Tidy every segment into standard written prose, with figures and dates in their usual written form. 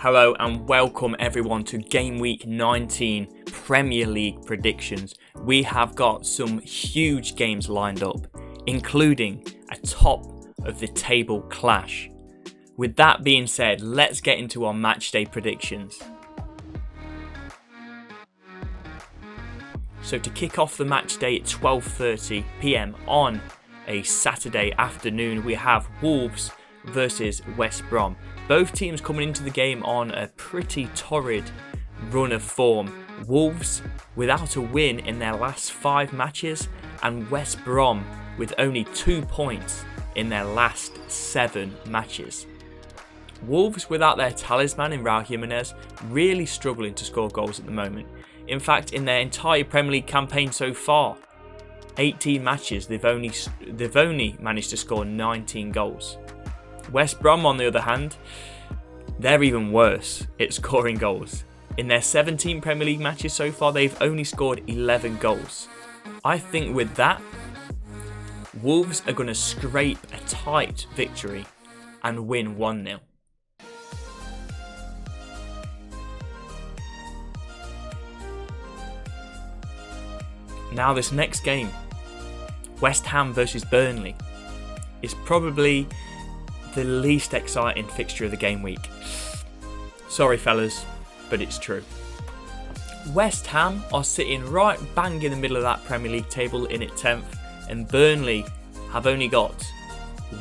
Hello and welcome everyone to Gameweek 19 Premier League predictions. We have got some huge games lined up, including a top of the table clash. With that being said, let's get into our matchday predictions. So to kick off the matchday at 12:30 PM on a Saturday afternoon, we have Wolves versus West Brom. Both teams coming into the game on a pretty torrid run of form. Wolves without a win in their last 5 matches, and West Brom with only 2 points in their last 7 matches. Wolves without their talisman in Raul Jimenez really struggling to score goals at the moment. In fact, in their entire Premier League campaign so far, 18 matches, they've only managed to score 19 goals. West Brom, on the other hand, they're even worse at scoring goals. In their 17 Premier League matches so far, they've only scored 11 goals. I think with that, Wolves are going to scrape a tight victory and win 1-0. Now this next game, West Ham versus Burnley, is probably the least exciting fixture of the game week. Sorry fellas, but it's true. West Ham are sitting right bang in the middle of that Premier League table in at 10th, and Burnley have only got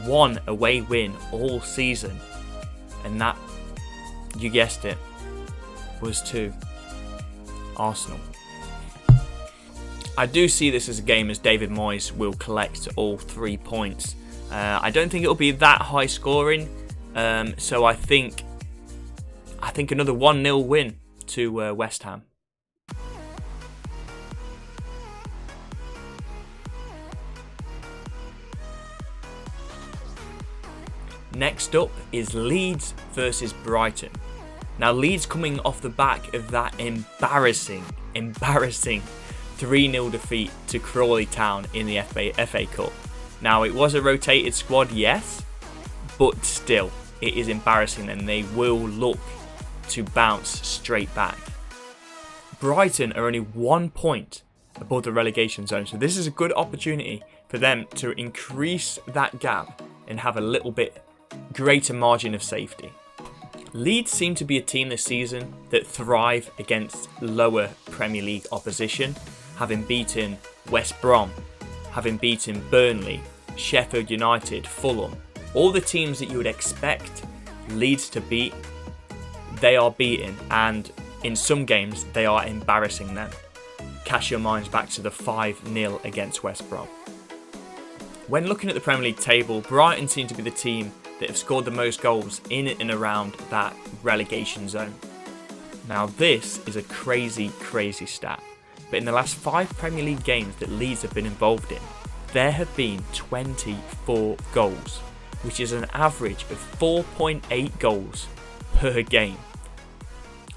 1 away win all season, and that, you guessed it, was to Arsenal. I do see this as a game as David Moyes will collect all 3 points. I don't think it'll be that high scoring, so I think another 1-0 win to West Ham. Next up is Leeds versus Brighton. Now Leeds coming off the back of that embarrassing 3-0 defeat to Crawley Town in the FA Cup. Now, it was a rotated squad, yes, but still, it is embarrassing and they will look to bounce straight back. Brighton are only 1 point above the relegation zone, so this is a good opportunity for them to increase that gap and have a little bit greater margin of safety. Leeds seem to be a team this season that thrive against lower Premier League opposition, having beaten West Brom, having beaten Burnley, Sheffield United, Fulham, all the teams that you would expect Leeds to beat, they are beaten, and in some games they are embarrassing them. Cast your minds back to the 5-0 against West Brom. When looking at the Premier League table, Brighton seem to be the team that have scored the most goals in and around that relegation zone. Now this is a crazy stat. But in the last 5 Premier League games that Leeds have been involved in, there have been 24 goals, which is an average of 4.8 goals per game.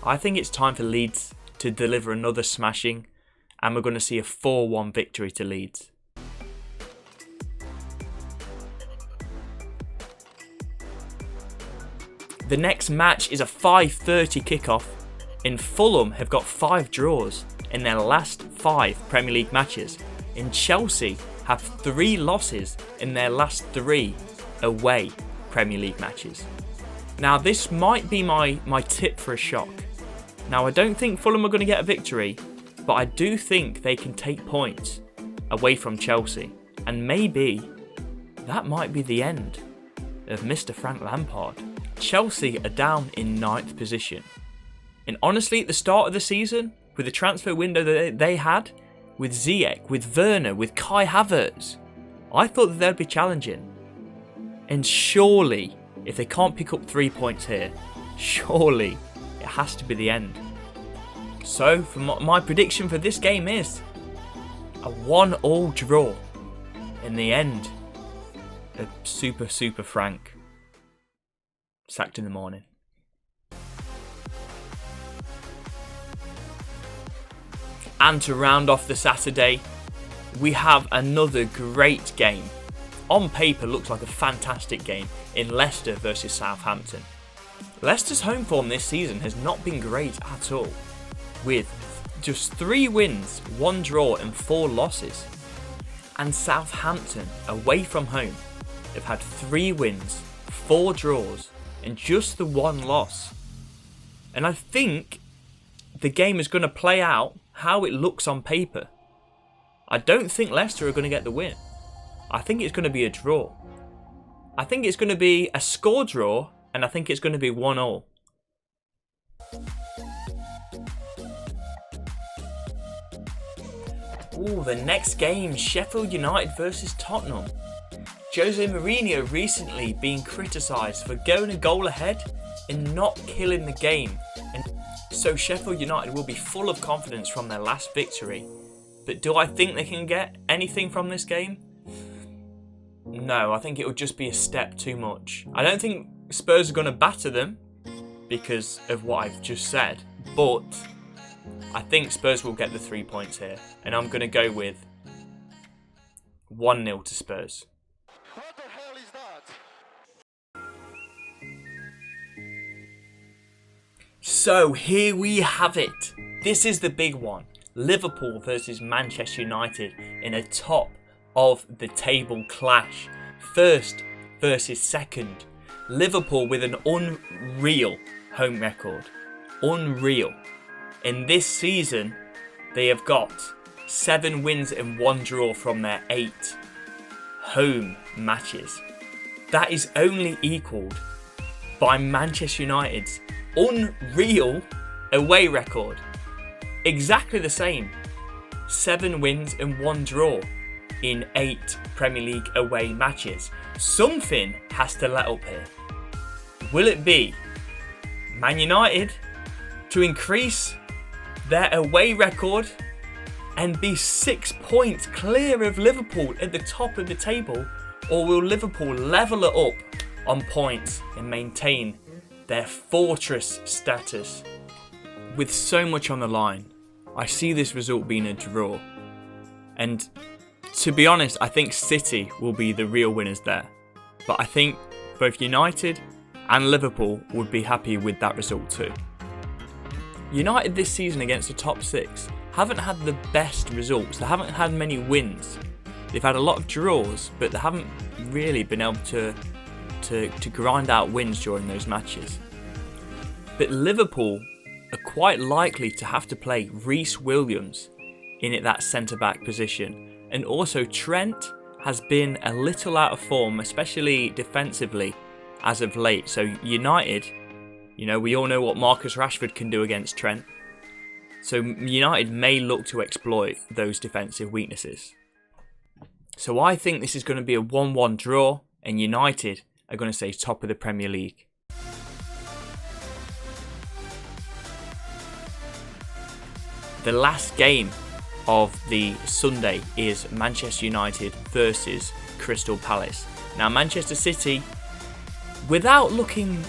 I think it's time for Leeds to deliver another smashing, and we're going to see a 4-1 victory to Leeds. The next match is a 5:30 kickoff, and Fulham have got 5 draws in their last 5 Premier League matches, and Chelsea have 3 losses in their last 3 away Premier League matches. Now this might be my tip for a shock. Now I don't think Fulham are going to get a victory, but I do think they can take points away from Chelsea, and maybe that might be the end of Mr. Frank Lampard. Chelsea are down in 9th position, and honestly at the start of the season, with the transfer window that they had, with Ziyech, with Werner, with Kai Havertz, I thought that they'd be challenging. And surely, if they can't pick up 3 points here, surely it has to be the end. So, for my prediction for this game is a 1-1 draw. In the end, a super Frank sacked in the morning. And to round off the Saturday, we have another great game. On paper, looks like a fantastic game in Leicester versus Southampton. Leicester's home form this season has not been great at all, with just 3 wins, 1 draw and 4 losses. And Southampton, away from home, have had 3 wins, 4 draws and just the 1 loss. And I think the game is going to play out how it looks on paper. I don't think Leicester are going to get the win. I think it's going to be a draw. I think it's going to be a score draw, and I think it's going to be 1-1. Ooh, the next game, Sheffield United versus Tottenham. Jose Mourinho recently being criticised for going a goal ahead and not killing the game. And so Sheffield United will be full of confidence from their last victory. But do I think they can get anything from this game? No, I think it would just be a step too much. I don't think Spurs are going to batter them because of what I've just said. But I think Spurs will get the 3 points here. And I'm going to go with 1-0 to Spurs. What the hell is that? So here we have it. This is the big one. Liverpool versus Manchester United in a top of the table clash. First versus second. Liverpool with an unreal home record. Unreal. In this season, they have got 7 wins and 1 draw from their 8 home matches. That is only equalled by Manchester United's unreal away record. Exactly the same. 7 wins and 1 draw in 8 Premier League away matches. Something has to let up here. Will it be Man United to increase their away record and be 6 points clear of Liverpool at the top of the table? Or will Liverpool level it up on points and maintain their fortress status? With so much on the line, I see this result being a draw. And to be honest, I think City will be the real winners there. But I think both United and Liverpool would be happy with that result too. United this season against the top 6 haven't had the best results. They haven't had many wins. They've had a lot of draws, but they haven't really been able to grind out wins during those matches. But Liverpool are quite likely to have to play Reece Williams in at that centre-back position. And also Trent has been a little out of form, especially defensively, as of late. So United, we all know what Marcus Rashford can do against Trent. So United may look to exploit those defensive weaknesses. So I think this is going to be a 1-1 draw, and United are going to stay top of the Premier League. The last game of the Sunday is Manchester United versus Crystal Palace. Now Manchester City, without looking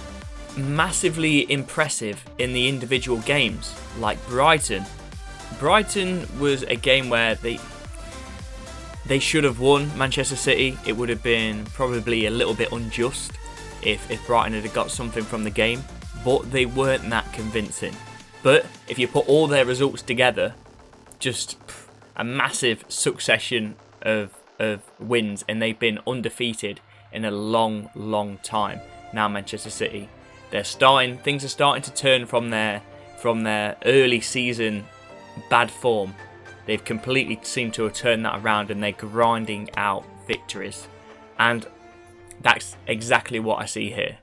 massively impressive in the individual games like Brighton was a game where they should have won. Manchester City, it would have been probably a little bit unjust if Brighton had got something from the game, but they weren't that convincing. But if you put all their results together, just a massive succession of wins, and they've been undefeated in a long time. Now Manchester City, things are starting to turn from their early season bad form. They've completely seemed to have turned that around, and they're grinding out victories. And that's exactly what I see here.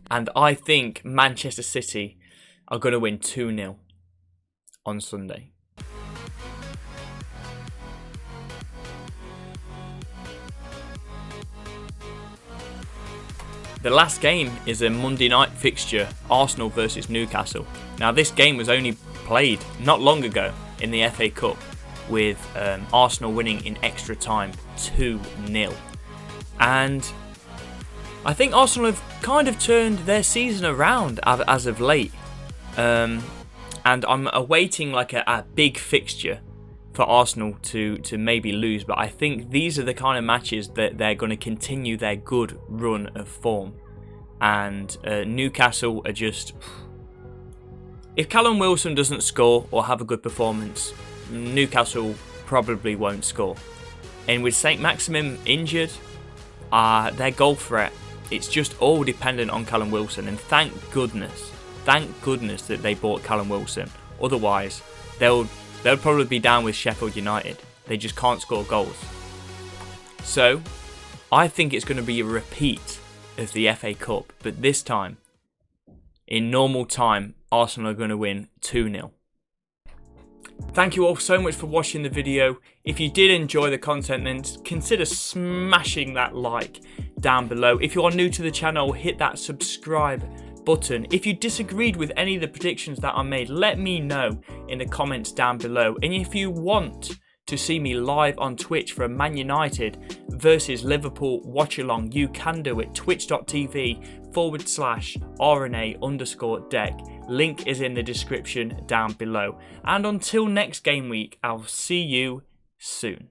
And I think Manchester City are going to win 2-0 on Sunday. The last game is a Monday night fixture, Arsenal versus Newcastle. Now this game was only played not long ago in the FA Cup, with Arsenal winning in extra time 2-0. And I think Arsenal have kind of turned their season around as of late. And I'm awaiting like a big fixture for Arsenal to maybe lose, but I think these are the kind of matches that they're going to continue their good run of form. and Newcastle are just... If Callum Wilson doesn't score or have a good performance, Newcastle probably won't score. And with St. Maximin injured, their goal threat, it's just all dependent on Callum Wilson. And thank goodness that they bought Callum Wilson. Otherwise, they'll probably be down with Sheffield United. They just can't score goals. So, I think it's going to be a repeat of the FA Cup, but this time, in normal time, Arsenal are going to win 2-0. Thank you all so much for watching the video. If you did enjoy the content, then consider smashing that like down below. If you are new to the channel, hit that subscribe button. If you disagreed with any of the predictions that I made, let me know in the comments down below. And if you want to see me live on Twitch for a Man United versus Liverpool watch along, you can do it. twitch.tv/RNA_deck. Link is in the description down below. And until next game week, I'll see you soon.